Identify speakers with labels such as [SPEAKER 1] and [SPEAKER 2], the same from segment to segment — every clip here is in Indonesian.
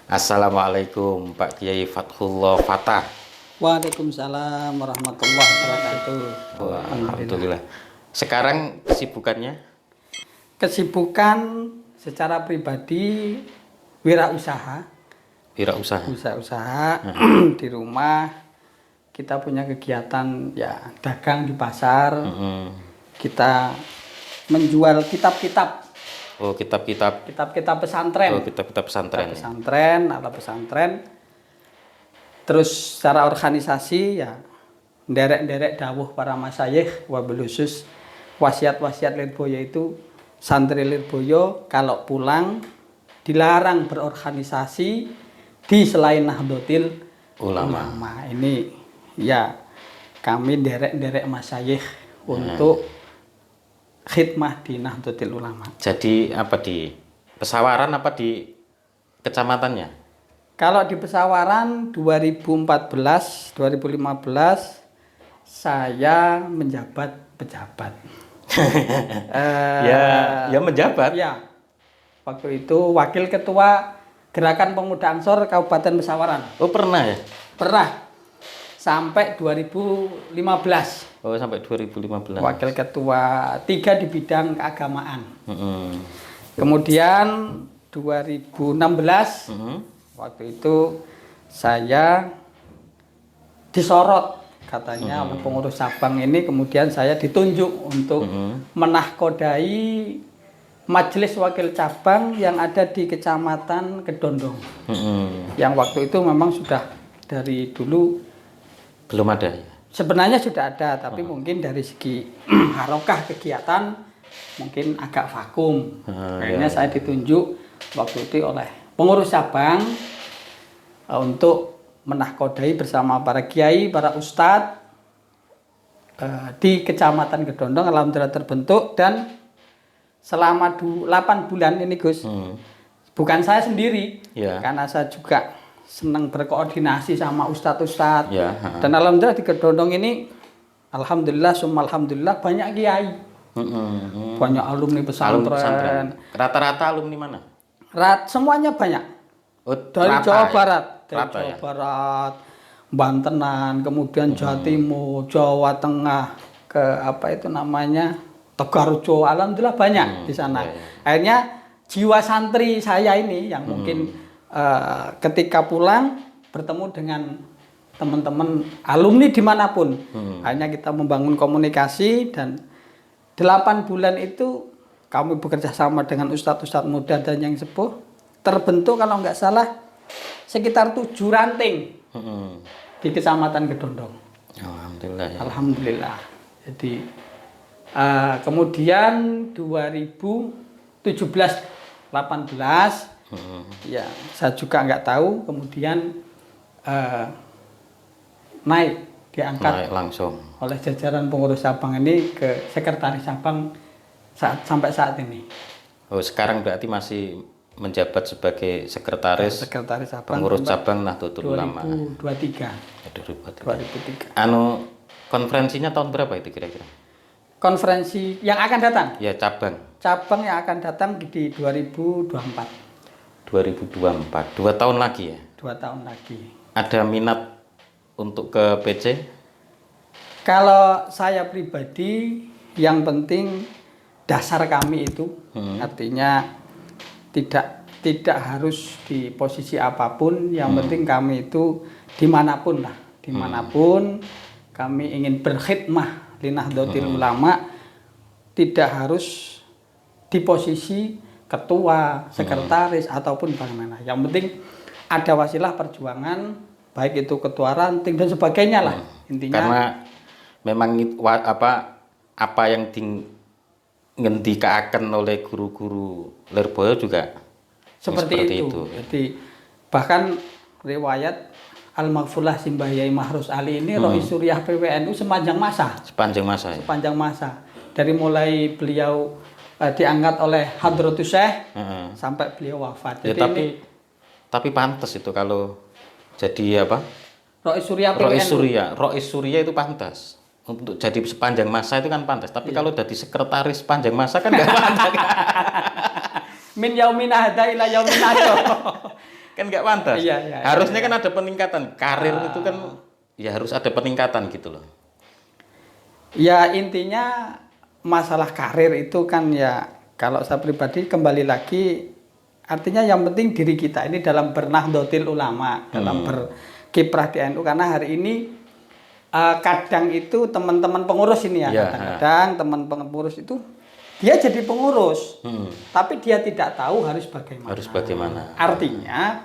[SPEAKER 1] Assalamualaikum Pak Kiai Fathullah Fatah.
[SPEAKER 2] Waalaikumsalam warahmatullahi wabarakatuh.
[SPEAKER 1] Alhamdulillah. Sekarang kesibukannya?
[SPEAKER 2] Kesibukan secara pribadi wirausaha.
[SPEAKER 1] Wirausaha.
[SPEAKER 2] Usaha di rumah. Kita punya kegiatan ya dagang di pasar. Kita menjual kitab-kitab.
[SPEAKER 1] Oh, kitab-kitab.
[SPEAKER 2] Kitab-kitab pesantren.
[SPEAKER 1] Oh, kitab-kitab pesantren.
[SPEAKER 2] Ala pesantren. Terus secara organisasi ya nderek-nderek dawuh para masyayikh wabil khusus wasiat-wasiat Lirboyo itu santri Lirboyo kalau pulang dilarang berorganisasi di selain Nahdlatul Ulama. Ini ya kami nderek-nderek masyayikh untuk khidmah di Nahdlatul Ulama.
[SPEAKER 1] Jadi apa di Pesawaran apa di kecamatannya?
[SPEAKER 2] Kalau di Pesawaran 2014, 2015 saya menjabat pejabat.
[SPEAKER 1] Ya menjabat.
[SPEAKER 2] Ya. Waktu itu wakil ketua Gerakan Pemuda Ansor Kabupaten Pesawaran.
[SPEAKER 1] Oh, pernah ya?
[SPEAKER 2] Pernah. Sampai 2015.
[SPEAKER 1] Oh, sampai 2015.
[SPEAKER 2] Wakil ketua 3 di bidang keagamaan. Kemudian 2016 waktu itu saya disorot katanya oleh pengurus cabang ini, kemudian saya ditunjuk untuk menahkodai majelis wakil cabang yang ada di Kecamatan Kedondong. Yang waktu itu memang sudah dari dulu
[SPEAKER 1] belum ada.
[SPEAKER 2] Sebenarnya sudah ada, tapi mungkin dari segi harokah kegiatan mungkin agak vakum. Akhirnya saya ditunjuk waktu itu oleh pengurus cabang untuk menahkodai bersama para kiai, para ustadz di Kecamatan Kedondong. Alhamdulillah terbentuk, dan selama 8 bulan ini Gus, bukan saya sendiri, karena saya juga senang berkoordinasi sama ustadz-ustadz. Dan alhamdulillah di Kedondong ini, alhamdulillah, summa alhamdulillah, banyak kiai, banyak alumni pesantren.
[SPEAKER 1] Rata-rata alumni mana?
[SPEAKER 2] Semuanya banyak. Dari Jawa Barat, Bantenan, kemudian Jawa Timur, Jawa Tengah, ke apa itu namanya, Tegarjo. Alhamdulillah banyak di sana. Akhirnya jiwa santri saya ini yang mungkin ketika pulang bertemu dengan teman-teman alumni dimanapun, hanya kita membangun komunikasi, dan 8 bulan itu kami bekerja sama dengan ustadz-ustadz muda dan yang sepuh. Terbentuk kalau nggak salah sekitar 7 ranting di Kecamatan Kedondong.
[SPEAKER 1] Alhamdulillah. Ya.
[SPEAKER 2] Alhamdulillah. Jadi kemudian 2017-18 ya saya juga nggak tahu, kemudian diangkat
[SPEAKER 1] langsung
[SPEAKER 2] oleh jajaran pengurus cabang ini ke sekretaris cabang sampai saat ini.
[SPEAKER 1] Oh, sekarang berarti masih menjabat sebagai sekretaris cabang, pengurus cabang Nahdlatul Ulama
[SPEAKER 2] 2023.
[SPEAKER 1] Konferensinya tahun berapa itu kira-kira?
[SPEAKER 2] Konferensi yang akan datang?
[SPEAKER 1] Ya, cabang
[SPEAKER 2] yang akan datang di 2024.
[SPEAKER 1] 2 tahun lagi ya?
[SPEAKER 2] 2 tahun lagi.
[SPEAKER 1] Ada minat untuk ke PC?
[SPEAKER 2] Kalau saya pribadi, yang penting dasar kami itu, artinya tidak harus di posisi apapun, yang penting kami itu dimanapun kami ingin berkhidmah li Nahdlatul Ulama, tidak harus di posisi ketua, sekretaris ataupun bagaimana. Yang penting ada wasilah perjuangan, baik itu ketua ranting dan sebagainya lah intinya.
[SPEAKER 1] Karena memang apa yang ngendikaken oleh guru-guru Lirboyo juga seperti itu.
[SPEAKER 2] Jadi bahkan riwayat Al-Maghfulah Simbah Yai Mahrus Ali ini Rois Suriah PWNU sepanjang masa. Sepanjang masa. Dari mulai beliau diangkat oleh Hadratus Syekh sampai beliau wafat.
[SPEAKER 1] Ya,
[SPEAKER 2] jadi
[SPEAKER 1] tapi pantas itu kalau jadi apa?
[SPEAKER 2] Rois Suriah PWNU.
[SPEAKER 1] Rois Suriah itu pantas. Untuk jadi sepanjang masa itu kan pantas, tapi kalau jadi sekretaris sepanjang masa kan nggak pantas.
[SPEAKER 2] Min yaumin hada ila yaumin hada.
[SPEAKER 1] Kan nggak pantas.
[SPEAKER 2] Iya,
[SPEAKER 1] Harusnya kan ada peningkatan. Karir itu kan ya harus ada peningkatan gitu loh.
[SPEAKER 2] Ya intinya masalah karir itu kan ya kalau saya pribadi kembali lagi artinya yang penting diri kita ini dalam bernahdlatul ulama, dalam berkiprah di NU karena hari ini kadang itu teman-teman pengurus ini ya, kadang-kadang teman pengurus itu dia jadi pengurus, tapi dia tidak tahu harus bagaimana.
[SPEAKER 1] Harus bagaimana.
[SPEAKER 2] Artinya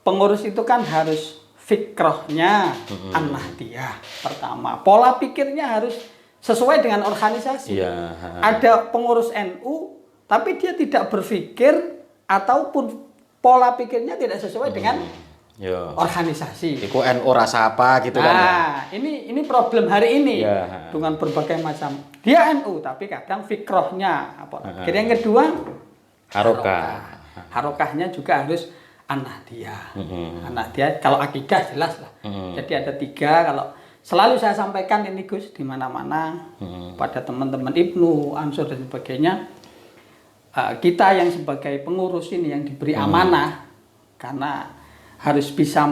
[SPEAKER 2] pengurus itu kan harus fikrohnya an-nahdiyah pertama. Pola pikirnya harus sesuai dengan organisasi.
[SPEAKER 1] Ya.
[SPEAKER 2] Ada pengurus NU, tapi dia tidak berpikir ataupun pola pikirnya tidak sesuai dengan organisasi.
[SPEAKER 1] Iku NU rasa apa gitu kan?
[SPEAKER 2] Nah, ini problem hari ini dengan berbagai macam. Dia NU, tapi kadang fikrohnya apa? Yang kedua,
[SPEAKER 1] harokah.
[SPEAKER 2] Harokahnya juga harus an-nahdiyah. An-nahdiyah kalau akidah jelas lah. Jadi ada 3 kalau selalu saya sampaikan ini Gus di mana-mana pada teman-teman Ibnu, Ansor dan sebagainya. Kita yang sebagai pengurus ini yang diberi amanah karena harus bisa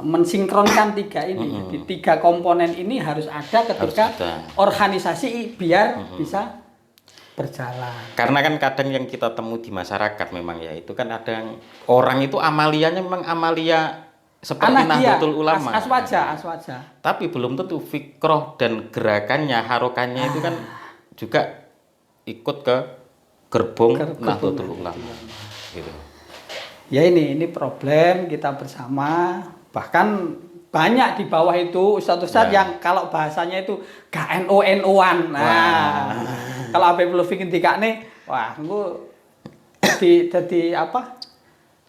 [SPEAKER 2] mensinkronkan 3 ini. Jadi 3 komponen ini harus ada ketika organisasi biar bisa berjalan.
[SPEAKER 1] Karena kan kadang yang kita temui di masyarakat memang ya itu kan ada yang orang itu amaliyanya memang amalia seperti Nahdlatul Ulama.
[SPEAKER 2] Aswaja.
[SPEAKER 1] Tapi belum tentu fikroh dan gerakannya, harokannya itu kan juga ikut ke gerbong Nahdlatul Ulama. Gitu.
[SPEAKER 2] Ya ini problem kita bersama, bahkan banyak di bawah itu ustadz-ustadz yang kalau bahasanya itu gak NU-NU-an. Nah, kalau Habib Lutfi ketika nih, wah, aku jadi apa?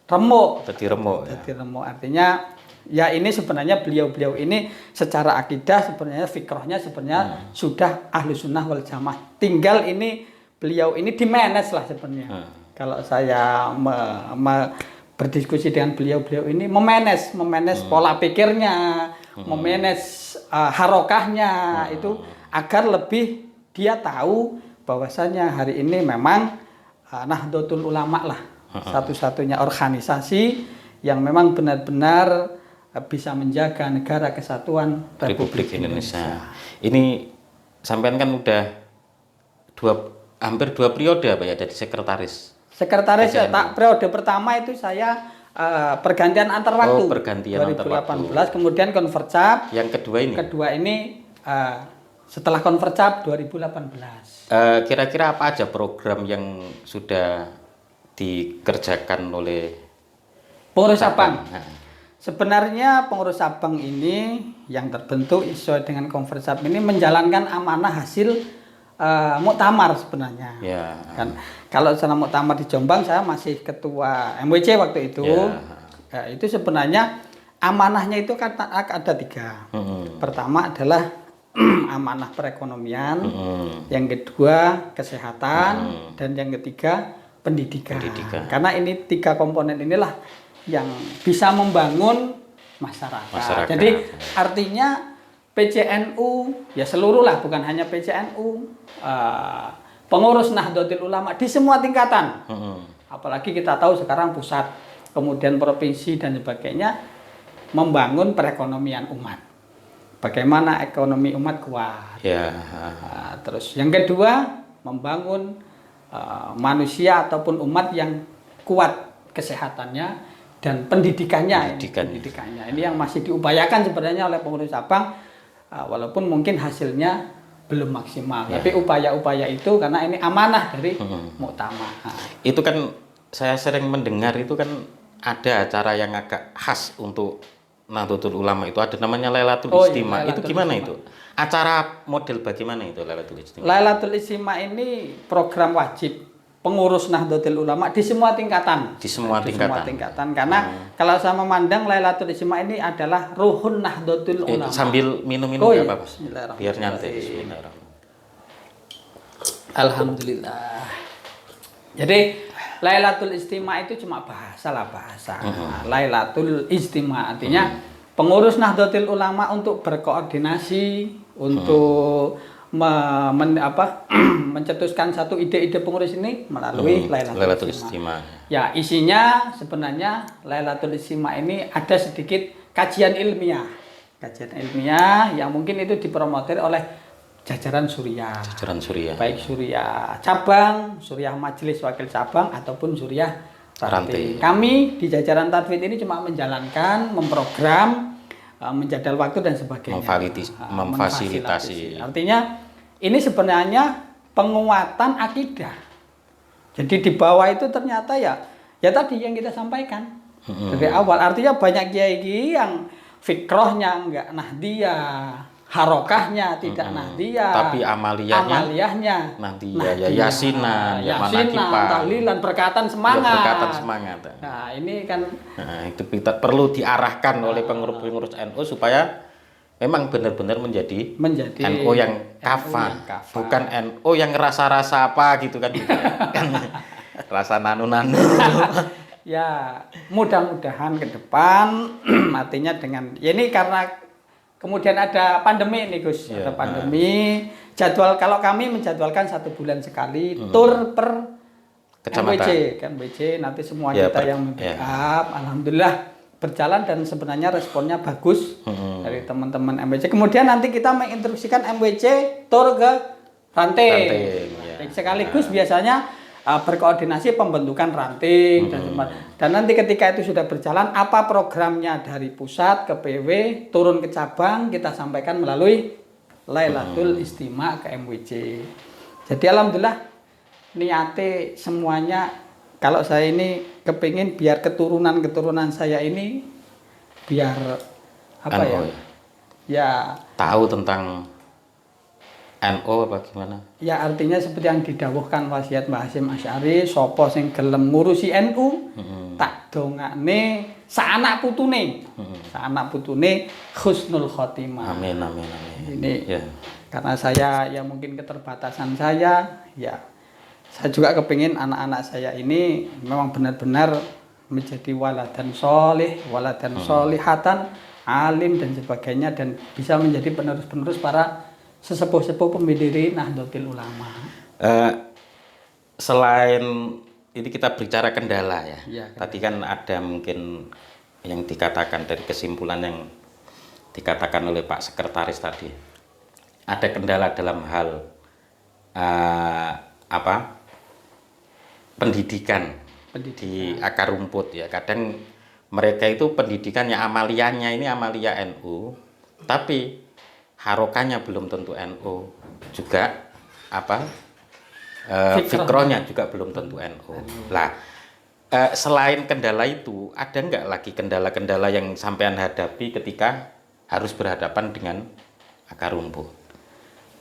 [SPEAKER 2] Remuk.
[SPEAKER 1] Jadi remuk.
[SPEAKER 2] Artinya ya ini sebenarnya beliau-beliau ini secara akidah sebenarnya fikrohnya sebenarnya sudah ahlu sunnah wal jamaah. Tinggal ini beliau ini di-manage lah sebenarnya. Kalau saya berdiskusi dengan beliau-beliau ini memanage pola pikirnya, memanage harokahnya itu agar lebih dia tahu bahwasanya hari ini memang Nahdlatul Ulama lah satu-satunya organisasi yang memang benar-benar bisa menjaga negara kesatuan Republik Indonesia.
[SPEAKER 1] Ini sampean kan udah hampir 2 periode apa ya jadi sekretaris
[SPEAKER 2] periode pertama itu saya pergantian antar waktu.
[SPEAKER 1] Pergantian
[SPEAKER 2] 2018
[SPEAKER 1] antar waktu.
[SPEAKER 2] Kemudian Convercap.
[SPEAKER 1] Yang kedua ini
[SPEAKER 2] setelah Convercap 2018.
[SPEAKER 1] Kira-kira apa aja program yang sudah dikerjakan oleh
[SPEAKER 2] pengurus Sabang? Sebenarnya pengurus Sabang ini yang terbentuk sesuai dengan Convercap ini menjalankan amanah hasil muktamar sebenarnya. Kan kalau sana muktamar di Jombang saya masih ketua MWC waktu itu. Itu sebenarnya amanahnya itu kan ada 3. Pertama adalah amanah perekonomian, yang kedua kesehatan, dan yang ketiga pendidikan. Karena ini 3 komponen inilah yang bisa membangun masyarakat. Jadi artinya PCNU ya seluruh lah, bukan hanya PCNU, pengurus Nahdlatul Ulama di semua tingkatan. Apalagi kita tahu sekarang pusat, kemudian provinsi dan sebagainya membangun perekonomian umat. Bagaimana ekonomi umat kuat. Terus yang kedua membangun manusia ataupun umat yang kuat kesehatannya dan pendidikannya. Ini yang masih diupayakan sebenarnya oleh pengurus Sabang. Walaupun mungkin hasilnya belum maksimal, tapi upaya-upaya itu karena ini amanah dari muktamar.
[SPEAKER 1] Itu kan saya sering mendengar itu kan ada acara yang agak khas untuk Nahdlatul Ulama itu ada namanya Lailatul Istima. Itu gimana itu? Acara model bagaimana itu Lailatul Istima?
[SPEAKER 2] Lailatul Istima ini program wajib pengurus Nahdlatul Ulama di semua tingkatan.
[SPEAKER 1] Di semua tingkatan.
[SPEAKER 2] Karena kalau saya memandang Lailatul Istima ini adalah ruhun Nahdlatul Ulama.
[SPEAKER 1] Sambil minum-minum ya Pak. Biar nyantai. Bismillahirrahmanirrahim.
[SPEAKER 2] Alhamdulillah. Jadi Lailatul Istima itu cuma bahasa. Lailatul Istima artinya pengurus Nahdlatul Ulama untuk berkoordinasi, untuk mencetuskan satu ide-ide pengurus ini melalui
[SPEAKER 1] Lailatul Istimewa.
[SPEAKER 2] Ya, isinya sebenarnya Lailatul Istimewa ini ada sedikit kajian ilmiah. Kajian ilmiah yang mungkin itu dipromotir oleh jajaran Suriah.
[SPEAKER 1] Jajaran Suriah.
[SPEAKER 2] Baik Suriah cabang, Suriah Majelis Wakil Cabang ataupun Suriah Ranting. Kami di jajaran Tadfid ini cuma menjalankan, memprogram, menjadwal waktu dan sebagainya.
[SPEAKER 1] Memfasilitasi.
[SPEAKER 2] Artinya ini sebenarnya penguatan akidah. Jadi di bawah itu ternyata ya tadi yang kita sampaikan dari awal. Artinya banyak kiai yang fikrohnya enggak nahdiyah, harokahnya tidak nahdiyah,
[SPEAKER 1] tapi amaliyahnya nahdiyah, yasinan,
[SPEAKER 2] tahlilan, berkatan semangat. Nah, ini kan
[SPEAKER 1] itu kita perlu diarahkan oleh pengurus NU supaya memang benar-benar menjadi NU yang kafah, bukan NU yang rasa-rasa apa gitu kan. Rasa nanu-nanu.
[SPEAKER 2] Ya, mudah-mudahan ke depan artinya dengan ya ini karena kemudian ada pandemi nih Gus, ada pandemi. Jadwal kalau kami menjadwalkan 1 bulan sekali tur per kecamatan. MWC nanti semua kita yang backup. Alhamdulillah berjalan dan sebenarnya responnya bagus dari teman-teman MWC. Kemudian nanti kita menginstruksikan MWC tur ke ranting. Sekaligus biasanya berkoordinasi pembentukan ranting dan nanti ketika itu sudah berjalan apa programnya dari pusat ke PW turun ke cabang kita sampaikan melalui Lailatul Istimewa ke MWC. Jadi alhamdulillah niate semuanya kalau saya ini kepingin biar keturunan saya ini biar apa ya
[SPEAKER 1] tahu tentang NU apa gimana?
[SPEAKER 2] Ya artinya seperti yang didhawuhkan wasiat Mbah Hasyim Asy'ari, sapa sing gelem ngurusi NU, tak dongakne saanak putune. Saanak putune husnul khotimah.
[SPEAKER 1] Amin.
[SPEAKER 2] Ini karena saya ya mungkin keterbatasan saya, ya saya juga kepingin anak-anak saya ini memang benar-benar menjadi waladan sholih, waladan sholihatan, alim dan sebagainya dan bisa menjadi penerus-penerus para sesepuh-sepuh pendiri Nahdlatul Ulama.
[SPEAKER 1] Selain ini kita bicara kendala ya. Tadi kan ada mungkin yang dikatakan dari kesimpulan yang dikatakan oleh Pak Sekretaris tadi. Ada kendala dalam hal pendidikan di akar rumput ya. Kadang mereka itu pendidikannya amaliyahnya ini amaliyah NU, tapi harokahnya belum tentu NU juga fikrohnya juga belum tentu NU. Lah selain kendala itu ada nggak lagi kendala-kendala yang sampean hadapi ketika harus berhadapan dengan akar rumput?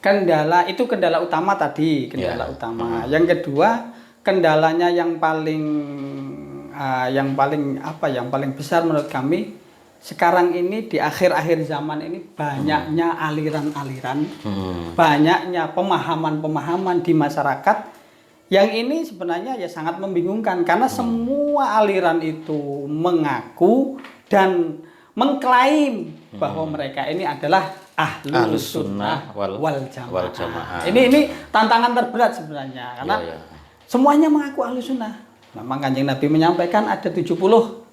[SPEAKER 2] Kendala itu kendala utama tadi, utama. Yang kedua kendalanya yang paling besar menurut kami sekarang ini di akhir-akhir zaman ini banyaknya aliran-aliran, banyaknya pemahaman-pemahaman di masyarakat yang ini sebenarnya ya sangat membingungkan karena semua aliran itu mengaku dan mengklaim bahwa mereka ini adalah Ahlus Sunnah wal Jamaah. Ini tantangan terberat sebenarnya karena semuanya mengaku Ahlus Sunnah. Memang Kanjeng Nabi menyampaikan ada 73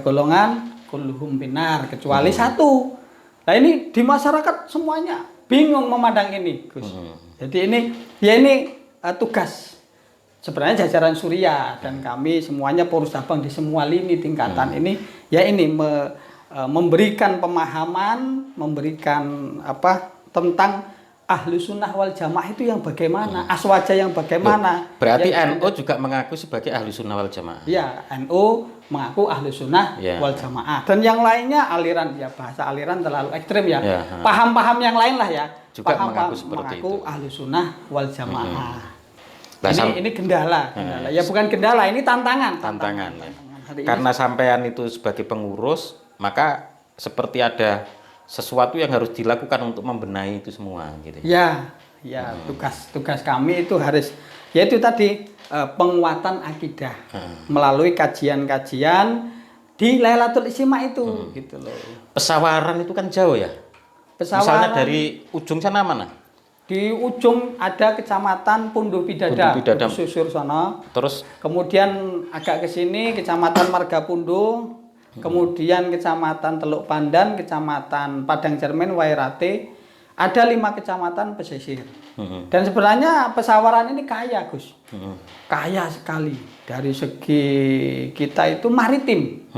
[SPEAKER 2] golongan kulluhum binar kecuali satu. Nah ini di masyarakat semuanya bingung memandang ini, Gus. Jadi ini tugas sebenarnya jajaran Suriah dan kami semuanya Porus Sabang di semua lini tingkatan ini memberikan pemahaman, memberikan tentang Ahlus Sunnah wal Jamaah itu yang bagaimana, aswaja yang bagaimana.
[SPEAKER 1] Berarti NU juga mengaku sebagai Ahlus Sunnah wal Jamaah.
[SPEAKER 2] Ya, NU mengaku Ahlus Sunnah wal Jamaah. Dan yang lainnya aliran bahasa aliran terlalu ekstrim ya. Paham-paham yang lain lah ya.
[SPEAKER 1] Juga mengaku seperti itu.
[SPEAKER 2] Ahlus Sunnah wal Jamaah. Ini kendala. Ya bukan kendala, ini tantangan.
[SPEAKER 1] Karena sampean itu sebagai pengurus, maka seperti ada sesuatu yang harus dilakukan untuk membenahi itu semua gitu. Tugas kami itu harus yaitu tadi penguatan akidah melalui kajian-kajian di Lailatul Istimewa itu gitu loh. Pesawaran itu kan jauh ya. Misalnya dari ujung sana mana?
[SPEAKER 2] Di ujung ada kecamatan Punduh Bidada, susur sana.
[SPEAKER 1] Terus
[SPEAKER 2] kemudian agak ke sini kecamatan Margapunduh, kemudian kecamatan Teluk Pandan, kecamatan Padang Cermin, Wairate. Ada 5 kecamatan pesisir. Dan sebenarnya Pesawaran ini kaya, Gus. Kaya sekali dari segi kita itu maritim.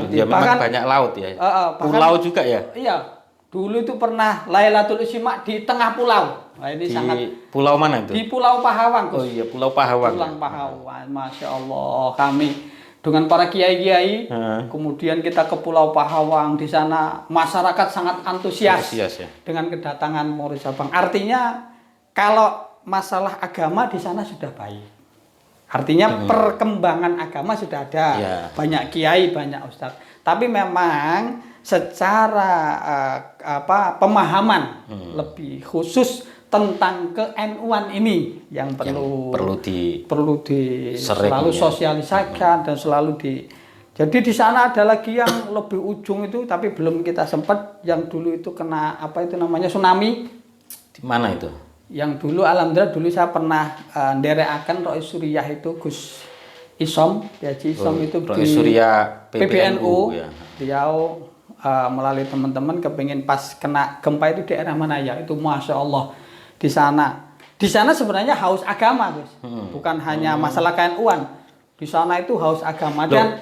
[SPEAKER 1] Ya, memang banyak laut ya. Pulau juga ya.
[SPEAKER 2] Iya. Dulu itu pernah Lailatul Istima di tengah pulau. Nah, ini
[SPEAKER 1] di
[SPEAKER 2] sangat
[SPEAKER 1] pulau mana itu?
[SPEAKER 2] Di Pulau Pahawang, Gus.
[SPEAKER 1] Oh iya, Pulau Pahawang.
[SPEAKER 2] Pulau Pahawang. Masya Allah, kami dengan para kiai-kiai, kemudian kita ke Pulau Pahawang. Di sana masyarakat sangat antusias
[SPEAKER 1] ya.
[SPEAKER 2] dengan kedatangan Mori Sabang. Artinya kalau masalah agama di sana sudah baik. Artinya perkembangan agama sudah ada. Banyak kiai, banyak ustadz. Tapi memang secara pemahaman lebih khusus tentang ke-NU-an ini yang perlu selalu sosialisasikan dan selalu jadi di sana ada lagi yang lebih ujung itu tapi belum kita sempat, yang dulu itu kena tsunami.
[SPEAKER 1] Di mana itu?
[SPEAKER 2] Yang dulu alhamdulillah dulu saya pernah nderekaken Rois Suriyah itu Gus Isom, Haji Isom itu
[SPEAKER 1] Rois Suriyah PBNU ya.
[SPEAKER 2] Beliau melalui teman-teman kepingin pas kena gempa itu daerah mana ya, itu Masya Allah di sana sebenarnya haus agama, Gus. Bukan hanya masalah KNU-an, di sana itu haus agama. Dan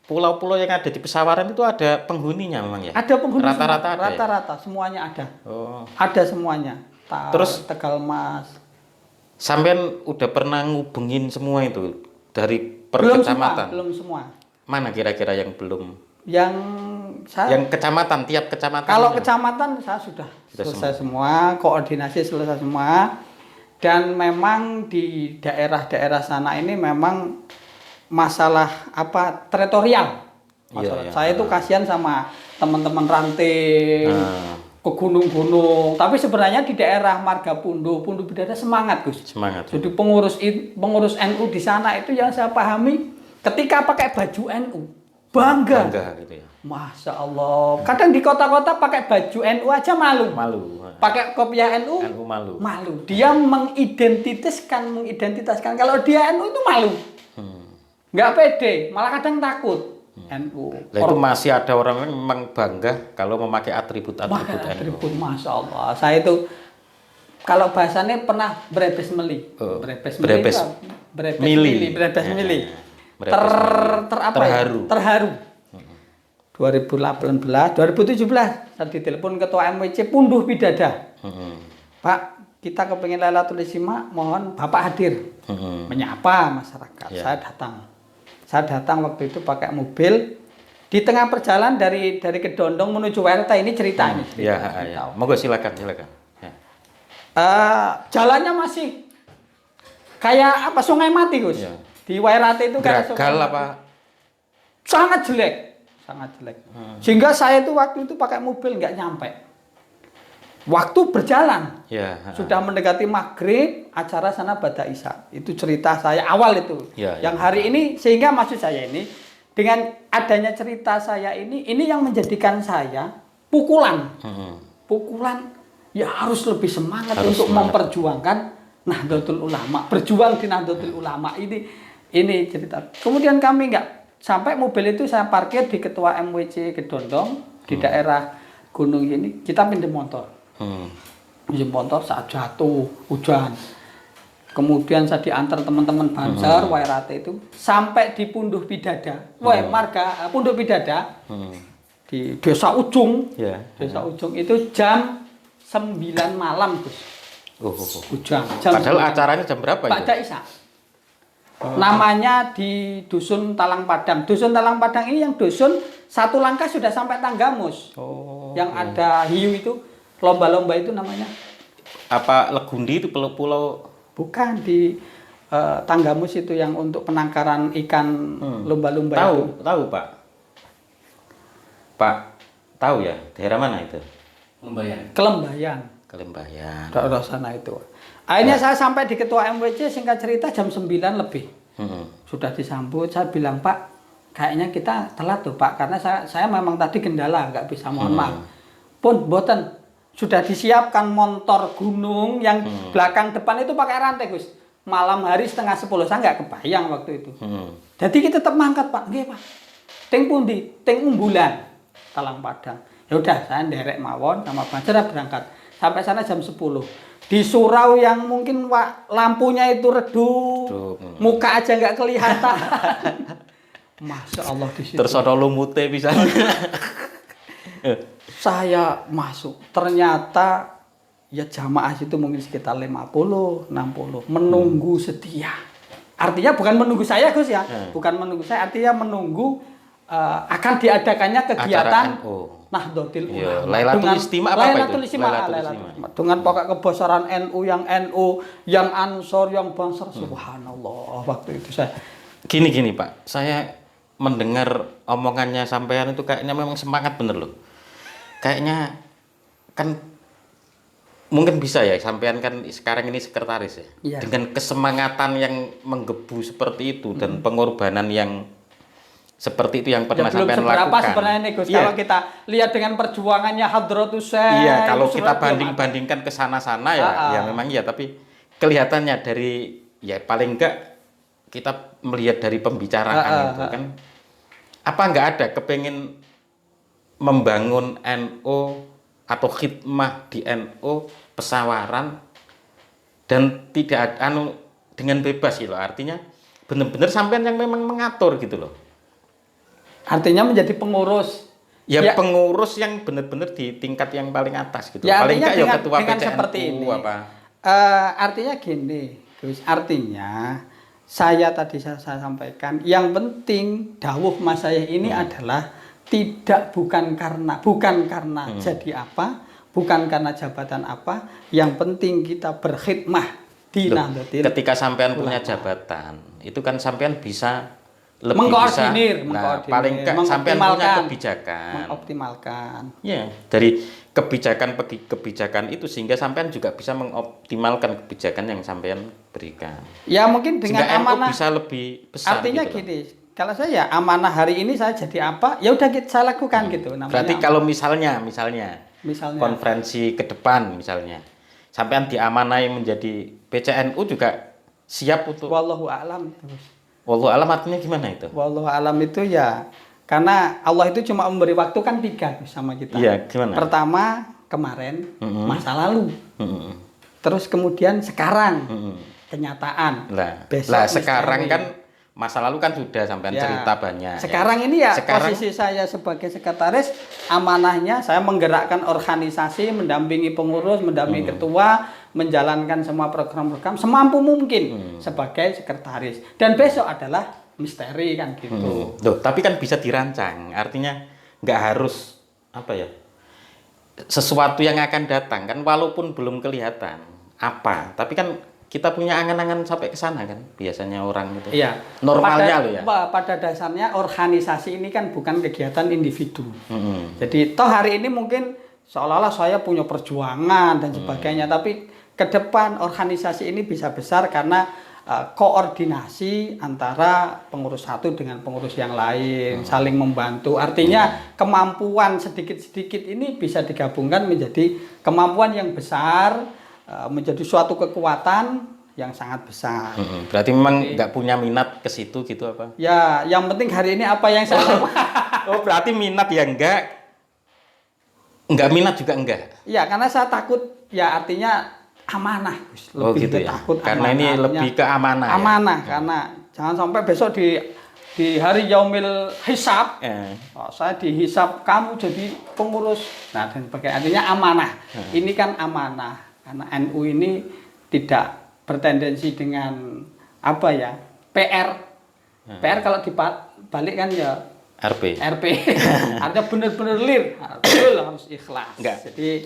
[SPEAKER 1] pulau-pulau yang ada di Pesawaran itu ada penghuninya memang ya?
[SPEAKER 2] Ada penghuni
[SPEAKER 1] rata-rata
[SPEAKER 2] semuanya ada. Ada semuanya.
[SPEAKER 1] Terus
[SPEAKER 2] Tegal Mas.
[SPEAKER 1] Sampean udah pernah ngubungin semua itu dari per kecamatan?
[SPEAKER 2] Belum semua.
[SPEAKER 1] Mana kira-kira yang belum?
[SPEAKER 2] Yang
[SPEAKER 1] kecamatan, tiap kecamatan.
[SPEAKER 2] Kalau kecamatan saya sudah selesai semua, koordinasi selesai semua. Dan memang di daerah-daerah sana ini memang masalah teritorial. Saya itu kasihan sama teman-teman ranting ke gunung-gunung. Tapi sebenarnya di daerah Margapunduh, Punduh Bidada semangat, Gus.
[SPEAKER 1] Semangat.
[SPEAKER 2] Jadi pengurus NU di sana itu yang saya pahami ketika pakai baju NU bangga
[SPEAKER 1] gitu ya.
[SPEAKER 2] Masya Allah. Kadang di kota-kota pakai baju NU aja malu. Pakai kopiah NU malu. Dia mengidentitaskan kalau dia NU itu malu. Nggak pede, malah kadang takut. NU.
[SPEAKER 1] Itu masih ada orang yang memang bangga kalau memakai atribut NU.
[SPEAKER 2] Masya Allah. Saya itu kalau bahasanya pernah brebes mili. Brebes mili. Terharu. 2017 saya ditelepon ketua MWC Punduh Bidada. Pak, kita kepengen Lailatul Istima, mohon Bapak hadir menyapa masyarakat. Saya datang waktu itu pakai mobil. Di tengah perjalanan dari Kedondong menuju Wairate ini cerita.
[SPEAKER 1] Monggo silakan.
[SPEAKER 2] Jalannya masih kayak sungai mati, Gus. Di Wairate itu kayak
[SPEAKER 1] gagal apa?
[SPEAKER 2] Sangat jelek. Sehingga saya itu waktu itu pakai mobil nggak nyampe. Waktu berjalan, sudah mendekati maghrib, acara sana Bada Isya. Itu cerita saya awal itu. Yang hari ini, sehingga maksud saya ini, dengan adanya cerita saya ini yang menjadikan saya pukulan. Pukulan, ya harus lebih semangat untuk memperjuangkan Nahdlatul Ulama. Berjuang di Nahdlatul Ulama ini cerita. Kemudian kami sampai mobil itu saya parkir di ketua MWC Kedondong di daerah gunung ini, kita pinjam motor. Pinjam motor saat jatuh hujan. Kemudian saya diantar teman-teman Banjar Wairate itu sampai di Punduh Bidada. Punduh Bidada di Desa Ujung. Desa Ujung itu jam 9 malam, Gus. Hujan.
[SPEAKER 1] Padahal acaranya jam berapa itu?
[SPEAKER 2] Bada Isya. Namanya di Dusun Talang Padang. Dusun Talang Padang ini yang dusun satu langkah sudah sampai Tanggamus. Yang ada hiu itu, lomba-lomba itu namanya.
[SPEAKER 1] Apa Legundi itu pulau?
[SPEAKER 2] Bukan, di Tanggamus itu yang untuk penangkaran ikan lomba-lomba itu.
[SPEAKER 1] Tahu, Pak. Pak, tahu ya? Daerah mana itu?
[SPEAKER 2] Kelembayan. Daerah sana itu. Akhirnya saya sampai di ketua MWC, singkat cerita jam 9 lebih. Sudah disambut, saya bilang, Pak, kayaknya kita telat tuh, Pak, karena saya memang tadi kendala, nggak bisa, mohon maaf. Pun boten, sudah disiapkan motor gunung yang belakang depan itu pakai rantai, Gus. Malam hari 9:30 saya nggak kebayang waktu itu. Jadi kita tetap mangkat, Pak. Nggih, Pak. Ting pundi? Ting Umbulan, Talang Padang. Ya udah, saya nderek mawon sama Bang Jera berangkat. Sampai sana jam 10. Di surau yang mungkin lampunya itu redup, muka aja nggak kelihatan. Masya Allah di situ.
[SPEAKER 1] Terus ada lumute bisa.
[SPEAKER 2] Saya masuk, ternyata ya jamaah itu mungkin sekitar 50, 60 menunggu setia. Artinya bukan menunggu saya, Gus ya. Bukan menunggu saya, artinya menunggu akan diadakannya kegiatan Nahdlatul Ulama.
[SPEAKER 1] Lailatul Istimewa apa itu?
[SPEAKER 2] Lailatul Istimewa. Dengan pokok kebesaran NU, yang Ansor, yang Bansar, subhanallah. Waktu itu saya
[SPEAKER 1] gini Pak, saya mendengar omongannya sampean itu kayaknya memang semangat bener loh. Kayaknya kan mungkin bisa ya, sampean kan sekarang ini sekretaris ya.
[SPEAKER 2] Iya.
[SPEAKER 1] Dengan kesemangatan yang menggebu seperti itu dan pengorbanan yang seperti itu yang pernah sampean lakukan.
[SPEAKER 2] Belum sebenarnya nih Gus, kalau kita lihat dengan perjuangannya Hadratus Syekh.
[SPEAKER 1] Iya, kalau kita bandingkan ke sana-sana ya memang iya, tapi kelihatannya dari ya paling enggak kita melihat dari pembicaraan itu kan apa enggak ada kepengen membangun NU atau khidmah di NU pesawaran dan tidak dengan bebas gitu, artinya benar-benar sampean yang memang mengatur gitu loh.
[SPEAKER 2] Artinya menjadi pengurus.
[SPEAKER 1] Ya, pengurus yang benar-benar di tingkat yang paling atas gitu.
[SPEAKER 2] Ya,
[SPEAKER 1] paling enggak ya ketua
[SPEAKER 2] dengan
[SPEAKER 1] PCNU
[SPEAKER 2] seperti ini.
[SPEAKER 1] apa.
[SPEAKER 2] Artinya gini, Gus. Artinya saya sampaikan yang penting dawuh Mas saya ini adalah bukan karena jadi apa, bukan karena jabatan apa, yang penting kita berkhidmah di Nahdlatul.
[SPEAKER 1] Ketika sampean punya jabatan, itu kan sampean bisa lebih
[SPEAKER 2] mengkoordinir,
[SPEAKER 1] paling enggak sampean punya kebijakan,
[SPEAKER 2] mengoptimalkan.
[SPEAKER 1] Ya, dari kebijakan itu sehingga sampean juga bisa mengoptimalkan kebijakan yang sampean berikan.
[SPEAKER 2] Ya mungkin dengan
[SPEAKER 1] sehingga
[SPEAKER 2] amanah
[SPEAKER 1] bisa lebih besar.
[SPEAKER 2] Artinya
[SPEAKER 1] gitu
[SPEAKER 2] gini, kalau saya amanah hari ini saya jadi apa, ya udah saya lakukan gitu. Namanya.
[SPEAKER 1] Berarti kalau misalnya konferensi ke depan misalnya, sampean diamanai menjadi PCNU juga siap untuk.
[SPEAKER 2] Wallahu a'lam.
[SPEAKER 1] Wallahu a'lam artinya gimana itu?
[SPEAKER 2] Wallahu a'lam itu ya karena Allah itu cuma memberi waktu kan 3 sama kita.
[SPEAKER 1] Iya, gimana?
[SPEAKER 2] Pertama kemarin masa lalu. Terus kemudian sekarang kenyataan.
[SPEAKER 1] Besok sekarang kan masa lalu kan sudah sampean cerita banyak.
[SPEAKER 2] Sekarang ini posisi saya sebagai sekretaris, amanahnya saya menggerakkan organisasi, mendampingi pengurus, mendampingi ketua, menjalankan semua program-program semampu mungkin sebagai sekretaris. Dan besok adalah misteri kan gitu.
[SPEAKER 1] Loh, tapi kan bisa dirancang. Artinya nggak harus apa ya? Sesuatu yang akan datang kan walaupun belum kelihatan apa, tapi kan kita punya angan-angan sampai ke sana kan biasanya orang itu.
[SPEAKER 2] Iya.
[SPEAKER 1] Normalnya loh ya.
[SPEAKER 2] Pada dasarnya organisasi ini kan bukan kegiatan individu. Jadi toh hari ini mungkin seolah-olah saya punya perjuangan dan sebagainya, tapi ke depan organisasi ini bisa besar karena koordinasi antara pengurus satu dengan pengurus yang lain, saling membantu. Artinya kemampuan sedikit-sedikit ini bisa digabungkan menjadi kemampuan yang besar, menjadi suatu kekuatan yang sangat besar.
[SPEAKER 1] Berarti memang nggak punya minat ke situ gitu apa?
[SPEAKER 2] Ya, yang penting hari ini apa yang saya
[SPEAKER 1] Oh, berarti minat ya enggak minat juga enggak?
[SPEAKER 2] Ya, karena saya takut ya artinya amanah, Gus. Lebih
[SPEAKER 1] gitu ya?
[SPEAKER 2] takut
[SPEAKER 1] karena ini lebih ke amanah.
[SPEAKER 2] Amanah ya? Karena jangan sampai besok di hari Yaumil Hisab, saya dihisab kamu jadi pengurus. Nah, dan sebagainya. Artinya amanah. Ini kan amanah. Karena NU ini tidak bertendensi dengan apa ya, PR. PR kalau dibalik kan ya
[SPEAKER 1] RP.
[SPEAKER 2] Artinya benar-benar betul harus ikhlas.
[SPEAKER 1] Enggak.
[SPEAKER 2] Jadi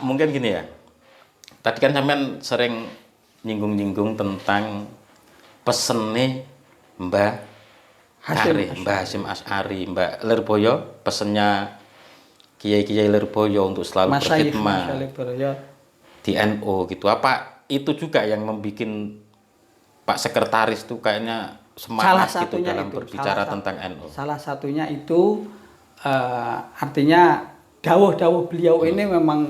[SPEAKER 1] mungkin gini ya. Tadi kan sampean sering nyinggung-nyinggung tentang pesene Mbah Hasyim Asy'ari, Mbak Lirboyo, pesennya Kiai-kiai Lirboyo untuk selalu berkhidmat di NU gitu. Apa itu juga yang membuat Pak Sekretaris itu kayaknya semangat gitu dalam berbicara tentang NU?
[SPEAKER 2] Salah satunya itu artinya dawuh-dawuh beliau ini memang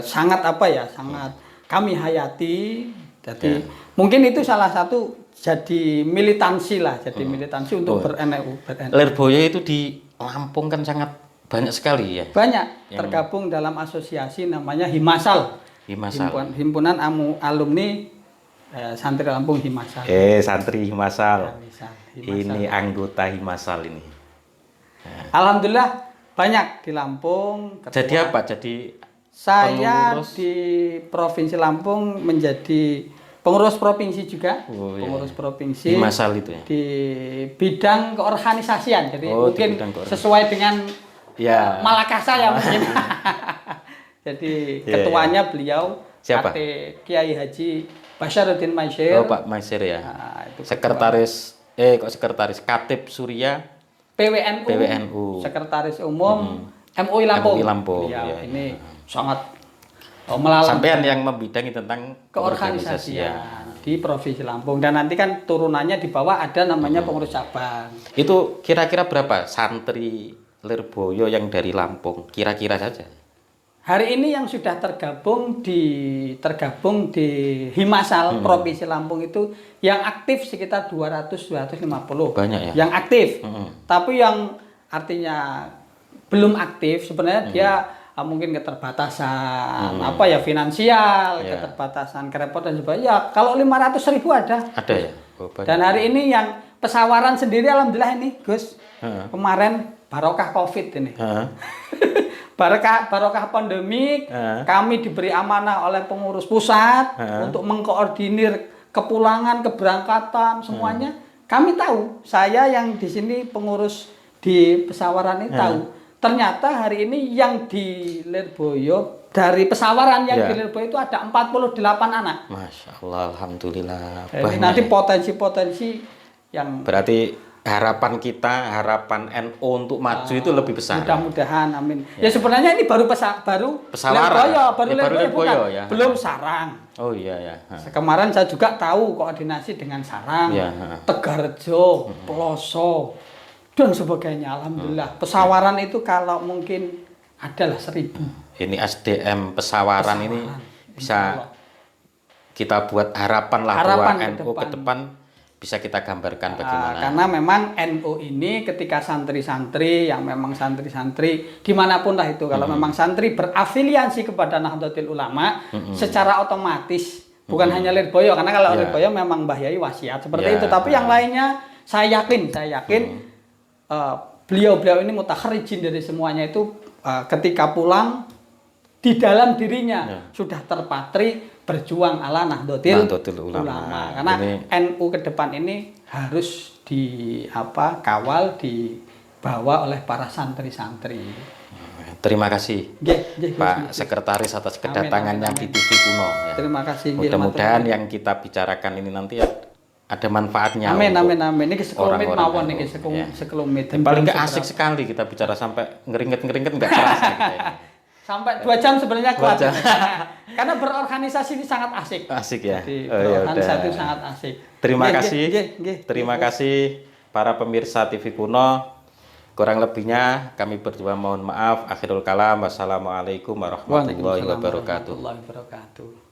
[SPEAKER 2] sangat apa ya, sangat kami hayati. Jadi mungkin itu salah satu jadi militansi lah, jadi militansi untuk ber-NU.
[SPEAKER 1] Lirboyo itu di Lampung kan sangat banyak sekali ya.
[SPEAKER 2] Banyak tergabung dalam asosiasi namanya Himasal. Himpunan alumni santri Lampung Himasal.
[SPEAKER 1] Santri Himasal.
[SPEAKER 2] Himasal.
[SPEAKER 1] Ini anggota Himasal ini.
[SPEAKER 2] Alhamdulillah banyak di Lampung.
[SPEAKER 1] Jadi apa? Jadi
[SPEAKER 2] saya
[SPEAKER 1] pengurus
[SPEAKER 2] di Provinsi Lampung menjadi pengurus provinsi juga, pengurus provinsi
[SPEAKER 1] Himasal itu ya.
[SPEAKER 2] Di bidang keorganisasian. Jadi mungkin sesuai dengan Malakasa ya mungkin. Jadi ketuanya beliau
[SPEAKER 1] siapa?
[SPEAKER 2] Kiai Haji Basyaruddin Maisir.
[SPEAKER 1] Oh, Pak Maisir ya. Nah, itu sekretaris Katib Surya PWNU.
[SPEAKER 2] Sekretaris Umum MUI Lampung. Ini sangat melalang.
[SPEAKER 1] Sampean yang membidangi tentang
[SPEAKER 2] keorganisasian di Provinsi Lampung, dan nanti kan turunannya di bawah ada namanya pengurus cabang.
[SPEAKER 1] Itu kira-kira berapa santri Lirboyo yang dari Lampung? Kira-kira saja.
[SPEAKER 2] Hari ini yang sudah tergabung di Himasal Provinsi Lampung itu yang aktif sekitar 200-250.
[SPEAKER 1] Banyak ya?
[SPEAKER 2] Yang aktif. Tapi yang artinya belum aktif sebenarnya dia mungkin keterbatasan finansial, keterbatasan kerepotan sebagainya. Ya, kalau 500.000 ada.
[SPEAKER 1] Ada ya.
[SPEAKER 2] Dan hari ini yang pesawaran sendiri alhamdulillah ini Gus. Kemarin barokah Covid ini. barokah pandemik, kami diberi amanah oleh pengurus pusat untuk mengkoordinir kepulangan, keberangkatan semuanya. Kami tahu, saya yang di sini pengurus di pesawaran ini tahu. Ternyata hari ini yang di Lirboyo, dari pesawaran yang di Lirboyo itu ada 48 anak.
[SPEAKER 1] Masya Allah, alhamdulillah.
[SPEAKER 2] Nanti potensi-potensi yang
[SPEAKER 1] berarti harapan NU untuk maju itu lebih besar.
[SPEAKER 2] Mudah-mudahan, amin. Ya sebenarnya ini baru pesawaran, baru Lirboyo, bukan, belum sarang.
[SPEAKER 1] Oh iya ya.
[SPEAKER 2] Kemarin saya juga tahu koordinasi dengan sarang, Tegarjo, Peloso, dan sebagainya. Alhamdulillah. Pesawaran itu kalau mungkin adalah 1.000.
[SPEAKER 1] Ini SDM pesawaran ini bisa kita buat harapan lah bahwa NU ke depan bisa kita gambarkan bagaimana.
[SPEAKER 2] Karena memang NU ini ketika santri-santri yang memang santri-santri dimanapun lah itu, kalau memang santri berafiliasi kepada Nahdlatul Ulama secara otomatis, bukan hanya Lirboyo, karena kalau Lirboyo memang Mbah Yai wasiat seperti itu, tapi yang lainnya saya yakin beliau-beliau ini mutakharijin dari semuanya itu ketika pulang di dalam dirinya sudah terpatri berjuang ala Nahdlatul Ulama. Karena NU ke depan ini harus kawal, dibawa oleh para santri-santri.
[SPEAKER 1] Terima kasih Pak Sekretaris atas kedatangannya di TV Kuno. Ya.
[SPEAKER 2] Terima kasih.
[SPEAKER 1] Mudah-mudahan yang kita bicarakan ini nanti ada manfaatnya.
[SPEAKER 2] Amin. Ini sekelumit mawon nih, sekelumit.
[SPEAKER 1] Paling nggak asik sekali kita bicara sampai ngeringet nggak terasa.
[SPEAKER 2] Sampai 2 jam sebenarnya kuat. Karena berorganisasi ini sangat asik.
[SPEAKER 1] Asik ya.
[SPEAKER 2] Berorganisasi itu sangat asik.
[SPEAKER 1] Terima kasih para pemirsa TV Kuno. Kurang lebihnya kami berdua mohon maaf. Akhirul kalam. Wassalamualaikum warahmatullahi wabarakatuh.